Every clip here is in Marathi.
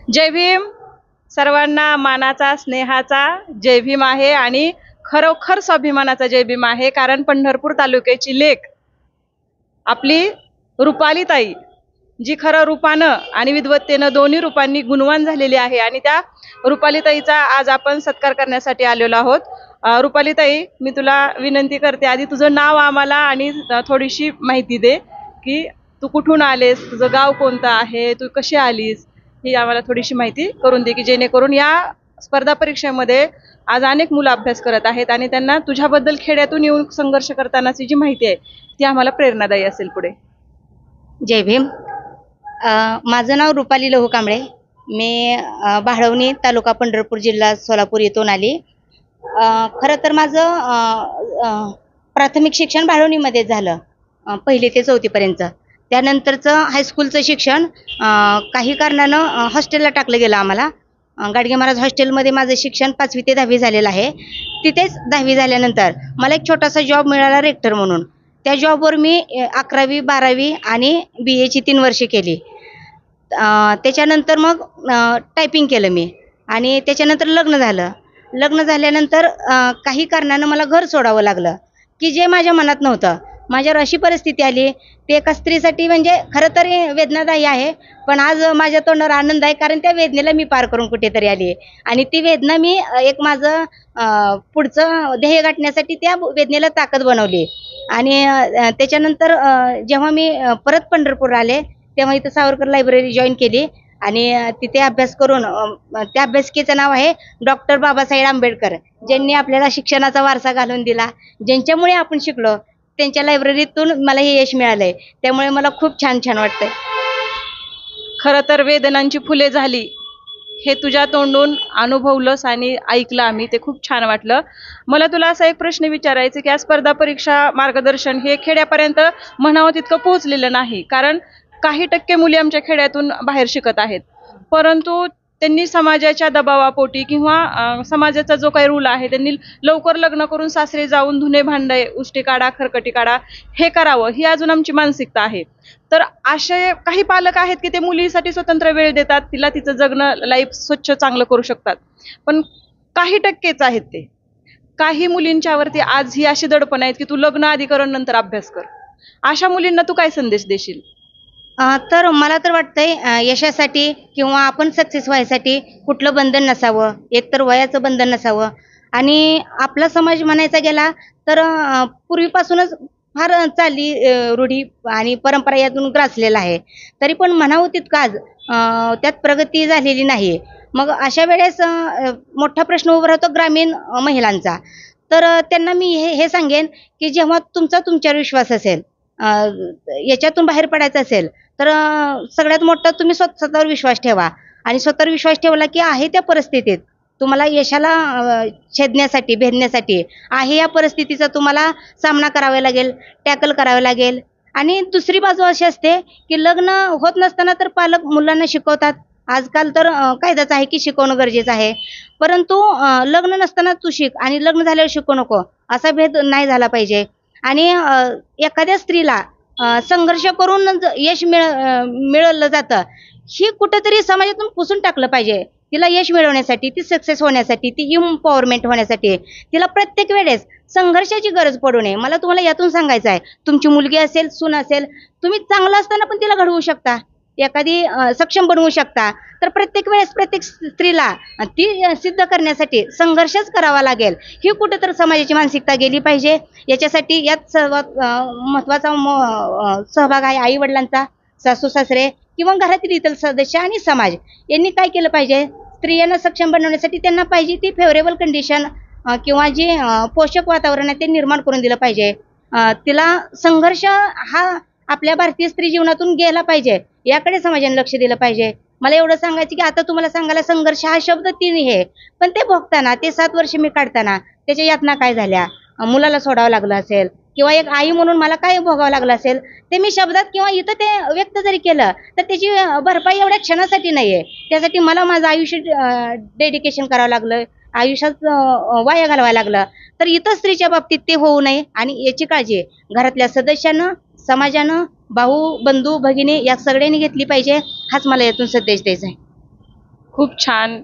जय भीम. सर्वांना मानाचा स्नेहाचा जय भीम आहे आणि खरोखर स्वाभिमानाचा जय भीम आहे. कारण पंढरपूर तालुक्याची लेक आपली रुपाली ताई, जी खरं रूपानं आणि विद्वत्तेनं दोन्ही रूपांनी गुणवान झालेली आहे आणि त्या रुपाली ताईचा आज आपण सत्कार करण्यासाठी आलेलो आहोत. रुपाली ताई, मी तुला विनंती करते, आधी तुझं नाव आम्हाला आणि थोडीशी माहिती दे की तू कुठून आलेस, तुझं गाव कोणतं आहे, तू कशी आलीस, ही आम्हाला थोडीशी माहिती करून दे की जेणेकरून या स्पर्धा परीक्षेमध्ये आज अनेक मुलं अभ्यास करत आहेत आणि त्यांना तुझ्याबद्दल खेड्यातून येऊन संघर्ष करतानाची जी माहिती आहे ती आम्हाला प्रेरणादायी असेल पुढे. जय भीम. माझं नाव रुपाली लहू कांबळे. मी बाळवणी तालुका पंढरपूर जिल्हा सोलापूर येथून आली. खरं तर माझं प्राथमिक शिक्षण बाळवणीमध्ये झालं, 1ली ते 4थी पर्यंत. त्यानंतरचं हायस्कूलचं शिक्षण काही कारणानं हॉस्टेलला टाकलं गेलं आम्हाला. गाडगे महाराज हॉस्टेलमध्ये माझं शिक्षण 5वी ते 10वी झालेलं आहे. तिथेच 10वी झाल्यानंतर मला एक छोटासा जॉब मिळाला रेक्टर म्हणून. त्या जॉबवर मी 11वी 12वी आणि BAची 3 वर्षे केली. त्याच्यानंतर मग टायपिंग केलं मी आणि त्याच्यानंतर लग्न झालं. लग्न झाल्यानंतर काही कारणानं मला घर सोडावं लागलं की जे माझ्या मनात नव्हतं. माझ्यावर अशी परिस्थिती आली, ते एका स्त्रीसाठी म्हणजे खरं तर वेदनादायी आहे, पण आज माझ्या तोंडावर आनंद आहे, कारण त्या वेदनेला मी पार करून कुठेतरी आली आणि ती वेदना मी एक माझं पुढचं ध्येय गाठण्यासाठी त्या वेदनेला ताकद बनवली. आणि त्याच्यानंतर जेव्हा मी परत पंढरपूर आले तेव्हा इथं सावरकर लायब्ररी जॉईन केली आणि तिथे अभ्यास करून त्या अभ्यासिकेचं नाव आहे डॉक्टर बाबासाहेब आंबेडकर, ज्यांनी आपल्याला शिक्षणाचा वारसा घालून दिला, ज्यांच्यामुळे आपण शिकलो, त्यांच्या लायब्ररीतून मला हे यश मिळालंय. त्यामुळे मला खूप छान छान वाटतंय. खरं तर वेदनांची फुले झाली हे तुझ्या तोंडून अनुभवलंस आणि ऐकलं आम्ही, ते खूप छान वाटलं. मला तुला असा एक प्रश्न विचारायचा की आज स्पर्धा परीक्षा मार्गदर्शन हे खेड्यापर्यंत म्हणावं तितकं पोहोचलेलं नाही, कारण काही टक्के मुली आमच्या खेड्यातून बाहेर शिकत आहेत, परंतु त्यांनी समाजाच्या दबावापोटी किंवा समाजाचा जो काही रूल आहे त्यांनी लवकर लग्न करून सासरे जाऊन धुणे भांडे, उष्टी काढा, खरकटी काढा हे करावं, ही अजून आमची मानसिकता आहे. तर असे काही पालक आहेत की ते मुलीसाठी स्वतंत्र वेळ देतात, तिला तिचं जगणं लाईफ स्वच्छ चांगलं करू शकतात, पण काही टक्केच आहेत ते. काही मुलींच्यावरती आज ही अशी दडपण आहेत की तू लग्न आधी कर नंतर अभ्यास कर. अशा मुलींना तू काय संदेश देशील? तर मला तर वाटतंय यशासाठी किंवा आपण सक्सेस व्हायसाठी कुठलं बंधन नसावं, एकतर वयाचं बंधन नसावं. आणि आपला समाज म्हणायचा गेला तर पूर्वीपासूनच फार चालली रूढी आणि परंपरा यातून ग्रासलेला आहे. तरी पण म्हणावं तितकं आज त्यात प्रगती झालेली नाही. मग अशा वेळेस मोठा प्रश्न उभा राहतो ग्रामीण महिलांचा. तर त्यांना मी हे सांगेन की जेव्हा तुमच्यावर विश्वास असेल, याच्यातून बाहेर पडायचं असेल, तर सगळ्यात मोठा तुम्ही स्वतःवर विश्वास ठेवा आणि स्वतःवर विश्वास ठेवला की आहे त्या परिस्थितीत तुम्हाला यशाला छेदण्यासाठी, भेदण्यासाठी आहे या परिस्थितीचा तुम्हाला सामना करावा लागेल, टॅकल करावं लागेल. आणि दुसरी बाजू अशी असते की लग्न होत नसताना तर पालक मुलांना शिकवतात. आजकाल तर कायदाच आहे की शिकवणं गरजेचं आहे, परंतु लग्न नसताना तू शिक आणि लग्न झाल्यावर शिकू नको असा भेद नाही झाला पाहिजे. आणि एखाद्या स्त्रीला संघर्ष करून यश मिळवलं जातं, ही कुठेतरी समाजातून पुसून टाकलं पाहिजे. तिला यश मिळवण्यासाठी, ती सक्सेस होण्यासाठी, ती एम्पॉवरमेंट होण्यासाठी तिला प्रत्येक वेळेस संघर्षाची गरज पडू नये. मला तुम्हाला यातून सांगायचं आहे, तुमची मुलगी असेल, सून असेल, तुम्ही चांगलं असताना पण तिला घडवू शकता, एखादी सक्षम बनवू शकता. तर प्रत्येक वेळेस प्रत्येक स्त्रीला ती सिद्ध करण्यासाठी संघर्षच करावा लागेल, ही कुठेतरी समाजाची मानसिकता गेली पाहिजे. याच्यासाठी यात सर्वात महत्त्वाचा सहभाग आहे आई वडिलांचा, सासू सासरे किंवा घरातील इतर सदस्य आणि समाज यांनी काय केलं पाहिजे, स्त्रियांना सक्षम बनवण्यासाठी त्यांना पाहिजे ती फेवरेबल कंडिशन किंवा जे पोषक वातावरण आहे ते निर्माण करून दिलं पाहिजे. तिला संघर्ष हा आपल्या भारतीय स्त्री जीवनातून गेला पाहिजे, याकडे समाजाने लक्ष दिलं पाहिजे. मला एवढं सांगायचं की आता तुम्हाला सांगायला संघर्ष हा शब्द 3 हे, पण ते भोगताना, ते 7 वर्ष मी काढताना त्याच्या यातना काय झाल्या, मुलाला सोडावं लागलं असेल किंवा एक आई म्हणून मला काय भोगावं लागलं असेल, ते मी शब्दात किंवा इथं ते व्यक्त जरी केलं तर त्याची भरपाई एवढ्या क्षणासाठी नाहीये. त्यासाठी मला माझं आयुष्य डेडिकेशन करावं लागलं, आयुष्यात वाया घालवायला लागलं. तर इतर स्त्रीच्या बाबतीत ते होऊ नये आणि याची काळजी घरातल्या सदस्यानं, समाजानं, भाऊ बंधू भगिनी या सगळ्यांनी घेतली पाहिजे. हाच मला यातून संदेश द्यायचा आहे. खूप छान.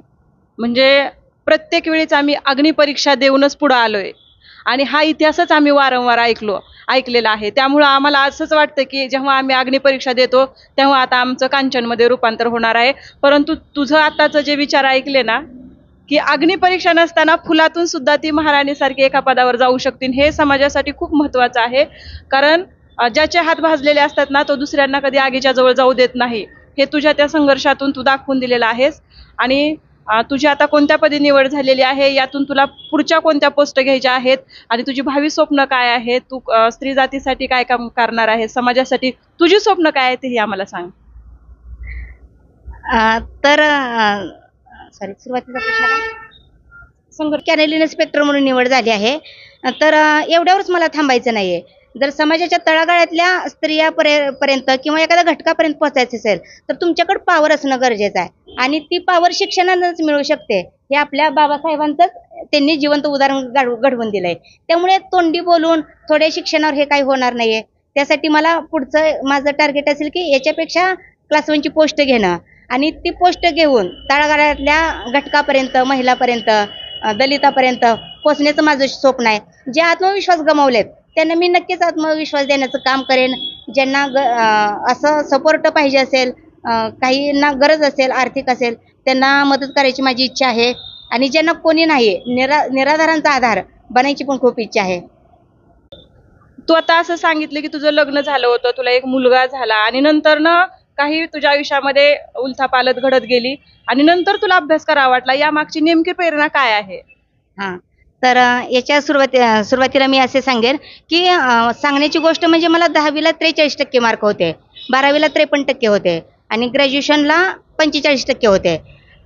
म्हणजे प्रत्येक वेळीच आम्ही अग्निपरीक्षा देऊनच पुढे आलोय आणि हा इतिहासच आम्ही वारंवार ऐकलेला आहे. त्यामुळं आम्हाला असंच वाटतं की जेव्हा आम्ही अग्निपरीक्षा देतो तेव्हा आता आमचं कांचनमध्ये रूपांतर होणार आहे. परंतु तुझं आताचं जे विचार ऐकले ना, की अग्निपरीक्षा नसताना फुलातून सुद्धा ती महाराणीसारखी एका पदावर जाऊ शकतील, हे समाजासाठी खूप महत्त्वाचं आहे. कारण ज्याचे हात भाजलेले असतात ना, तो दुसऱ्यांना कधी आगीच्या जवळ जाऊ देत नाही. हे तुझ्या त्या संघर्षातून तू दाखवून दिलेलं आहेस. आणि तुझी आता कोणत्या पदी निवड झालेली आहे, यातून तुला पुढच्या कोणत्या पोस्ट घ्यायच्या आहेत आणि तुझी भावी स्वप्न काय आहे, तू स्त्री जातीसाठी काय काम करणार आहे, समाजासाठी तुझी स्वप्न काय आहे तेही आम्हाला सांग. तर सॉरी, सुरुवातीचा प्रश्न काय? कॅनल इन्स्पेक्टर म्हणून निवड झाली आहे. तर एवढ्यावरच मला थांबायचं नाहीये. जर समाजाच्या तळागाळातल्या पर्यंत किंवा एखाद्या घटकापर्यंत पोहोचायचं असेल तर तुमच्याकडे पॉवर असणं गरजेचं आहे आणि ती पॉवर शिक्षणानंच मिळू शकते. हे आपल्या बाबासाहेबांचंच त्यांनी जिवंत उदाहरण घडवून दिलंय. त्यामुळे तोंडी बोलून थोड्या शिक्षणावर हे काही होणार नाहीये. त्यासाठी मला पुढचं माझं टार्गेट असेल की याच्यापेक्षा क्लास 1ची पोस्ट घेणं आणि ती पोस्ट घेऊन तळागाळातल्या घटकापर्यंत, महिलापर्यंत, दलितापर्यंत पोहोचण्याचं माझं स्वप्न आहे. जे आत्मविश्वास गमावलेत त्यांना मी नक्कीच आत्मविश्वास देण्याचं काम करेन. ज्यांना असं सपोर्ट पाहिजे असेल, काहींना गरज असेल, आर्थिक असेल, त्यांना मदत करायची माझी इच्छा आहे. आणि ज्यांना कोणी नाही, निराधारांचा आधार बनायची पण खूप इच्छा आहे. तू आता असं सांगितलं की तुझं लग्न झालं होतं, तुला एक मुलगा झाला आणि नंतर ना काही तुझ्या आयुष्यामध्ये उलथापालथ घडत गेली आणि नंतर तुला अभ्यास करावा वाटला. या मागची नेमकी प्रेरणा काय आहे? हां. तर याच्या सुरुवातीला मी असे सांगेन की सांगण्याची गोष्ट म्हणजे मला 10वीला 43% मार्क होते, 12वीला 53% होते आणि ग्रॅज्युएशनला 45% होते.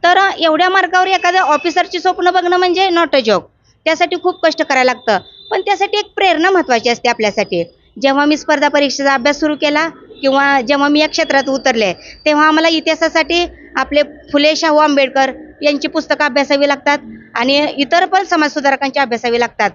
तर एवढ्या मार्कावर एखाद्या ऑफिसरची स्वप्न बघणं म्हणजे नॉट अ जोक. त्यासाठी खूप कष्ट करायला लागतं. पण त्यासाठी एक प्रेरणा महत्त्वाची असते आपल्यासाठी. जेव्हा मी स्पर्धा परीक्षेचा अभ्यास सुरू केला किंवा जेव्हा मी या क्षेत्रात उतरले, तेव्हा आम्हाला इतिहासासाठी आपले फुले शाहू आंबेडकर यांची पुस्तकं अभ्यासावी लागतात आणि इतर पण समाजसुधारकांची अभ्यासावी लागतात.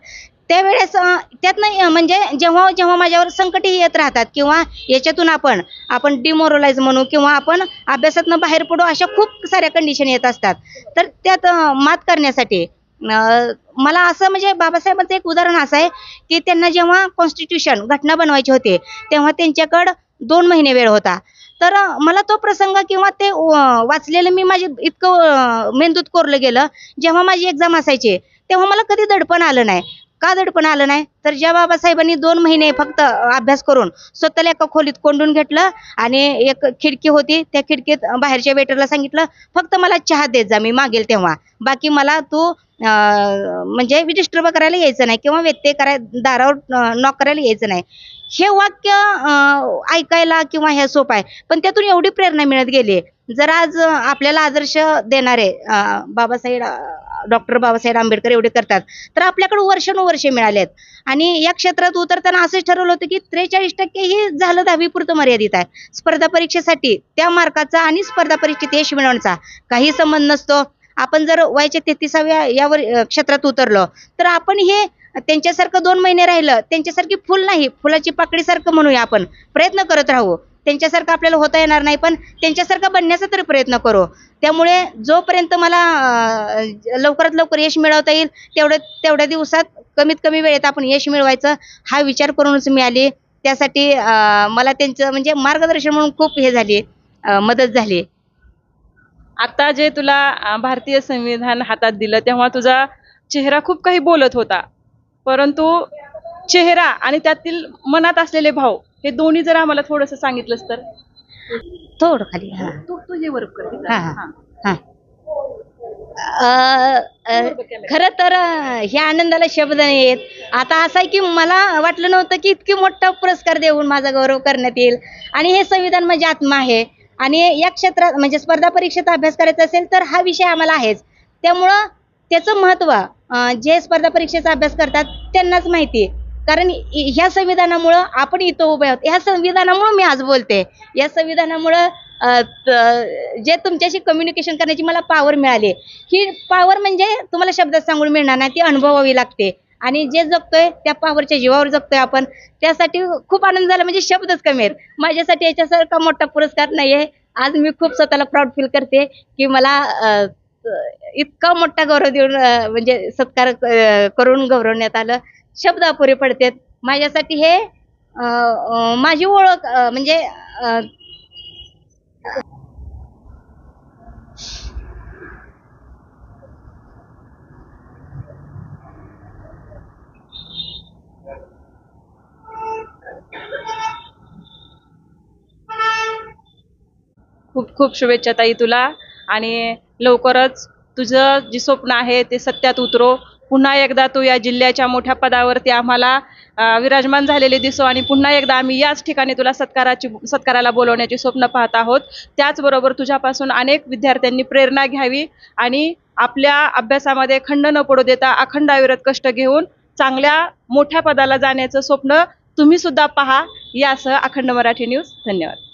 त्यावेळेस त्यातनं म्हणजे जेव्हा जेव्हा माझ्यावर संकटही येत राहतात किंवा याच्यातून आपण डिमोरलाइज म्हणू किंवा आपण अभ्यासातनं बाहेर पडू, अशा खूप साऱ्या कंडिशन येत असतात. तर त्यात मात करण्यासाठी मला असं म्हणजे बाबासाहेबांचं एक उदाहरण असं आहे की त्यांना जेव्हा कॉन्स्टिट्यूशन घटना बनवायची होती तेव्हा त्यांच्याकडं 2 महिने वेळ होता. तर मला तो प्रसंग किंवा ते वाचलेलं मी माझे इतकं मेंदूत कोरलं गेलं. जेव्हा माझी एक्झाम असायची तेव्हा मला कधी दडपण आलं नाही. का दडपण आलं नाही? तर ज्या बाबासाहेबांनी 2 महिने फक्त अभ्यास करून स्वतःला एका खोलीत कोंडून घेतलं आणि एक खिडकी होती, त्या खिडकीत बाहेरच्या वेटरला सांगितलं, फक्त मला चहा देत जा, मी मागेल तेव्हा. बाकी मला तू म्हणजे डिस्टर्ब करायला यायचं नाही किंवा व्यत्यय दारावर नॉक करायला यायचं नाही. हे वाक्य ऐकायला किंवा हे सोपं आहे, पण त्यातून एवढी प्रेरणा मिळत गेली. जर आज आपल्याला आदर्श देणारे डॉक्टर बाबासाहेब आंबेडकर एवढे करतात, तर आपल्याकडे वर्षानुवर्षे मिळालेत. आणि या क्षेत्रात उतरताना असंच ठरवलं होतं की 43% ही झालं 10वी पुरतं मर्यादित आहे. स्पर्धा परीक्षेसाठी त्या मार्काचा आणि स्पर्धा परीक्षेत यश मिळवण्याचा काही संबंध नसतो. आपण जर वयाच्या 33व्या यावर क्षेत्रात उतरलो तर आपण हे त्यांच्यासारखं 2 महिने राहिलं, त्यांच्यासारखी फुल नाही, फुलाची पाकळीसारखं म्हणूया, आपण प्रयत्न करत राहू. त्यांच्यासारखं आपल्याला होता येणार नाही, पण त्यांच्यासारखं बनण्याचा तरी प्रयत्न करू. त्यामुळे जोपर्यंत मला लवकरात लवकर यश मिळवता येईल तेवढ्या दिवसात कमीत कमी वेळेत आपण यश मिळवायचं हा विचार करूनच मी आली. त्यासाठी मला त्यांचं म्हणजे मार्गदर्शन म्हणून खूप हे झाली, मदत झाली. आता जे तुला भारतीय संविधान हातात दिलं तेव्हा तुझा चेहरा खूप काही बोलत होता, परंतु चेहरा आणि त्यातील मनात असलेले भाव हे दोन्ही जर आम्हाला थोडंसं सांगितलंस तर. थोडं खाली. तू हे वर्क कर. खरं तर ह्या आनंदाला शब्द नाही आहेत. आता असं आहे की मला वाटलं नव्हतं की इतकी मोठा पुरस्कार देऊन माझा गौरव करण्यात येईल. आणि हे संविधान म्हणजे आत्मा आहे आणि या क्षेत्रात म्हणजे स्पर्धा परीक्षेचा अभ्यास करायचा असेल तर हा विषय आम्हाला आहेच. त्यामुळं त्याचं महत्त्व जे स्पर्धा परीक्षेचा अभ्यास करतात त्यांनाच माहिती. कारण ह्या संविधानामुळं आपण इथं उभे आहोत. ह्या संविधानामुळं मी आज बोलते. या संविधानामुळं जे तुमच्याशी कम्युनिकेशन करण्याची मला पॉवर मिळाली, ही पॉवर म्हणजे तुम्हाला शब्दात सांगून मिळणार नाही, ती अनुभवावी लागते. आणि जे जगतोय त्या पॉवरच्या जीवावर जगतोय आपण, त्यासाठी खूप आनंद झाला, म्हणजे शब्दच कमी आहेत. माझ्यासाठी याच्यासारखा मोठा पुरस्कार नाही आहे. आज मी खूप स्वतःला प्राऊड फील करते की मला इतका मोठा गौरव देऊन म्हणजे सत्कार करून गौरवण्यात आलं. शब्द अपुरे पडतात. माझ्यासाठी हे माझी ओळख म्हणजे खूप खूप शुभेच्छा ताई तुला. आणि लवकरच तुझं जे स्वप्न आहे ते सत्यात उतरो. पुन्हा एकदा तू या जिल्ह्याच्या मोठ्या पदावरती आम्हाला विराजमान झालेले दिसो आणि पुन्हा एकदा आम्ही याच ठिकाणी तुला सत्काराला बोलवण्याचे स्वप्न पाहत आहोत. त्याचबरोबर तुझ्यापासून अनेक विद्यार्थ्यांनी प्रेरणा घ्यावी आणि आपल्या अभ्यासामध्ये खंड न पडू देता अखंड अविरत कष्ट घेऊन चांगल्या मोठ्या पदाला जाण्याचं स्वप्न तुम्ही सुद्धा पहा. यासह अखंड मराठी न्यूज. धन्यवाद.